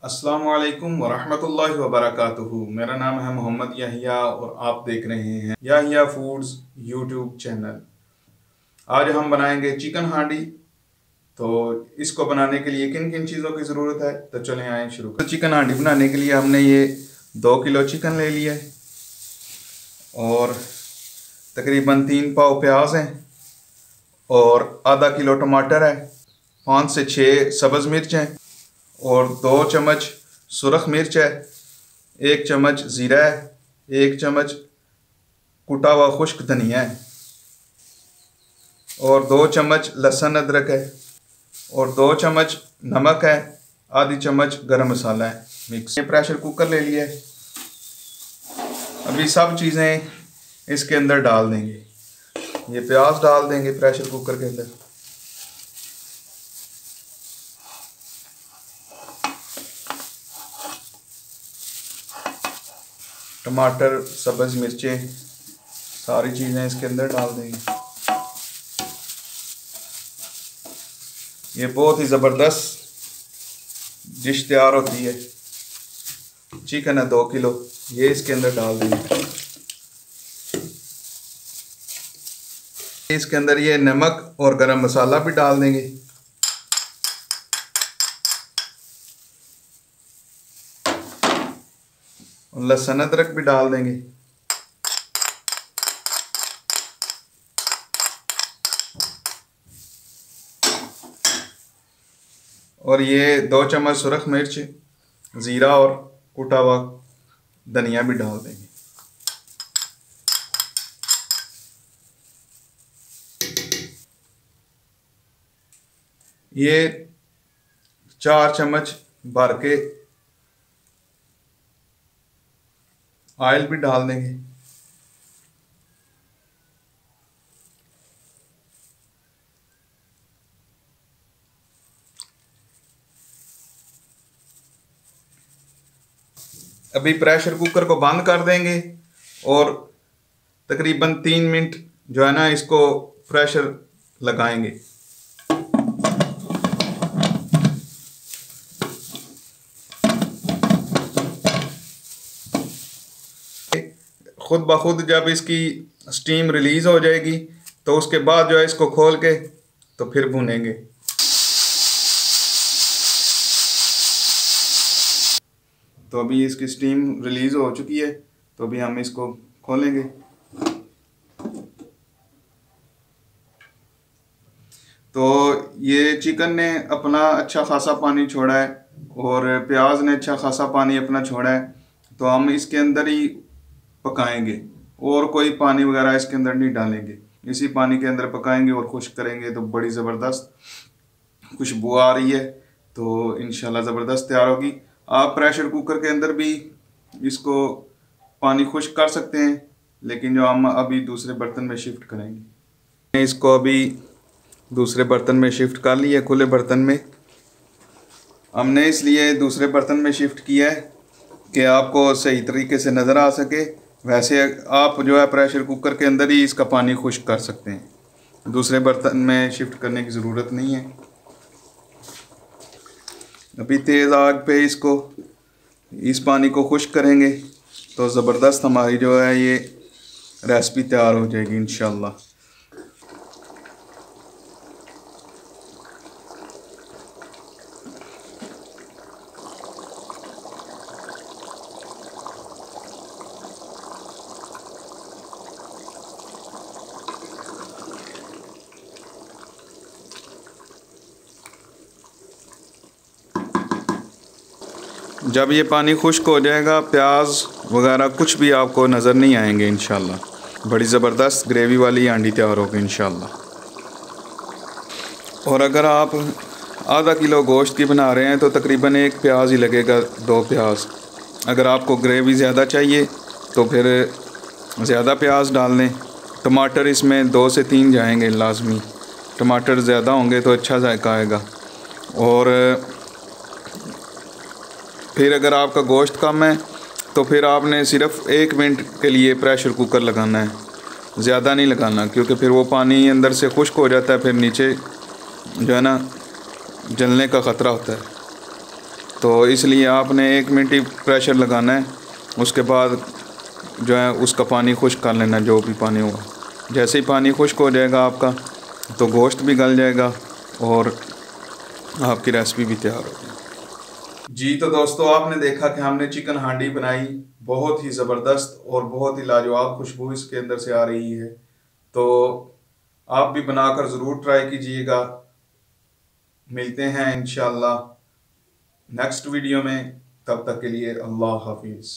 अस्सलामु अलैकुम वरहमतुल्लाहि वबरकातुहू। मेरा नाम है मोहम्मद याहिया और आप देख रहे हैं याहिया फूड्स यूट्यूब चैनल। आज हम बनाएंगे चिकन हांडी। तो इसको बनाने के लिए किन किन चीज़ों की ज़रूरत है, तो चलें आए शुरू करें। चिकन हांडी बनाने के लिए हमने ये 2 किलो चिकन ले लिया है और तकरीबन 3 पाव प्याज हैं और आधा किलो टमाटर है, 5 से 6 सब्ज़ मिर्च हैं और 2 चम्मच सुरख मिर्च है, 1 चम्मच ज़ीरा है, 1 चम्मच कुटा हुआ खुश्क धनिया है और 2 चम्मच लहसुन अदरक है और 2 चम्मच नमक है, आधी चम्मच गरम मसाला है मिक्स। प्रेशर कुकर ले लिया है। अभी सब चीज़ें इसके अंदर डाल देंगे। ये प्याज डाल देंगे प्रेशर कुकर के अंदर, टमाटर, सब्ज़ मिर्चें, सारी चीज़ें इसके अंदर डाल देंगे। ये बहुत ही ज़बरदस्त डिश तैयार होती है। चिकन है 2 किलो, ये इसके अंदर डाल देंगे। इसके अंदर ये नमक और गरम मसाला भी डाल देंगे। लहसुन अदरक भी डाल देंगे। और ये 2 चम्मच सुरख मिर्च, ज़ीरा और कुटा हुआ धनिया भी डाल देंगे। ये 4 चम्मच भर के ऑयल भी डाल देंगे। अभी प्रेशर कुकर को बंद कर देंगे और तकरीबन 3 मिनट जो है ना इसको प्रेशर लगाएंगे। खुद ब खुद जब इसकी स्टीम रिलीज़ हो जाएगी तो उसके बाद जो है इसको खोल के तो फिर भूनेंगे। तो अभी इसकी स्टीम रिलीज़ हो चुकी है, तो अभी हम इसको खोलेंगे। तो ये चिकन ने अपना अच्छा खासा पानी छोड़ा है और प्याज ने अच्छा खासा पानी अपना छोड़ा है, तो हम इसके अंदर ही पकाएंगे और कोई पानी वगैरह इसके अंदर नहीं डालेंगे। इसी पानी के अंदर पकाएंगे और खुश्क करेंगे तो बड़ी ज़बरदस्त खुशबू आ रही है। तो इंशाल्लाह ज़बरदस्त तैयार होगी। आप प्रेशर कुकर के अंदर भी इसको पानी खुश्क कर सकते हैं, लेकिन जो हम अभी दूसरे बर्तन में शिफ्ट करेंगे। इसको अभी दूसरे बर्तन में शिफ्ट कर लिया, खुले बर्तन में। हमने इसलिए दूसरे बर्तन में शिफ्ट किया है कि आपको सही तरीके से नज़र आ सके। वैसे आप जो है प्रेशर कुकर के अंदर ही इसका पानी खुश्क कर सकते हैं, दूसरे बर्तन में शिफ्ट करने की ज़रूरत नहीं है। अभी तेज़ आग पे इसको इस पानी को खुश्क करेंगे तो ज़बरदस्त हमारी जो है ये रेसिपी तैयार हो जाएगी इंशाल्लाह। जब ये पानी खुश्क हो जाएगा, प्याज वगैरह कुछ भी आपको नज़र नहीं आएंगे इंशाल्लाह। बड़ी ज़बरदस्त ग्रेवी वाली हांडी तैयार होगी इंशाल्लाह। और अगर आप आधा किलो गोश्त की बना रहे हैं तो तकरीबन 1 प्याज ही लगेगा, 2 प्याज। अगर आपको ग्रेवी ज़्यादा चाहिए तो फिर ज़्यादा प्याज डाल लें। टमाटर इसमें 2 से 3 जाएंगे लाजमी, टमाटर ज़्यादा होंगे तो अच्छा जायका आएगा। और फिर अगर आपका गोश्त कम है तो फिर आपने सिर्फ 1 मिनट के लिए प्रेशर कुकर लगाना है, ज़्यादा नहीं लगाना, क्योंकि फिर वो पानी अंदर से खुश्क हो जाता है, फिर नीचे जो है ना जलने का ख़तरा होता है। तो इसलिए आपने 1 मिनट ही प्रेशर लगाना है, उसके बाद जो है उसका पानी खुश्क कर लेना, जो भी पानी होगा। जैसे ही पानी खुश्क हो जाएगा आपका, तो गोश्त भी गल जाएगा और आपकी रेसिपी भी तैयार होगी। जी तो दोस्तों, आपने देखा कि हमने चिकन हांडी बनाई, बहुत ही ज़बरदस्त और बहुत ही लाजवाब खुशबू इसके अंदर से आ रही है। तो आप भी बनाकर ज़रूर ट्राई कीजिएगा। मिलते हैं इंशाल्लाह नेक्स्ट वीडियो में, तब तक के लिए अल्लाह हाफिज़।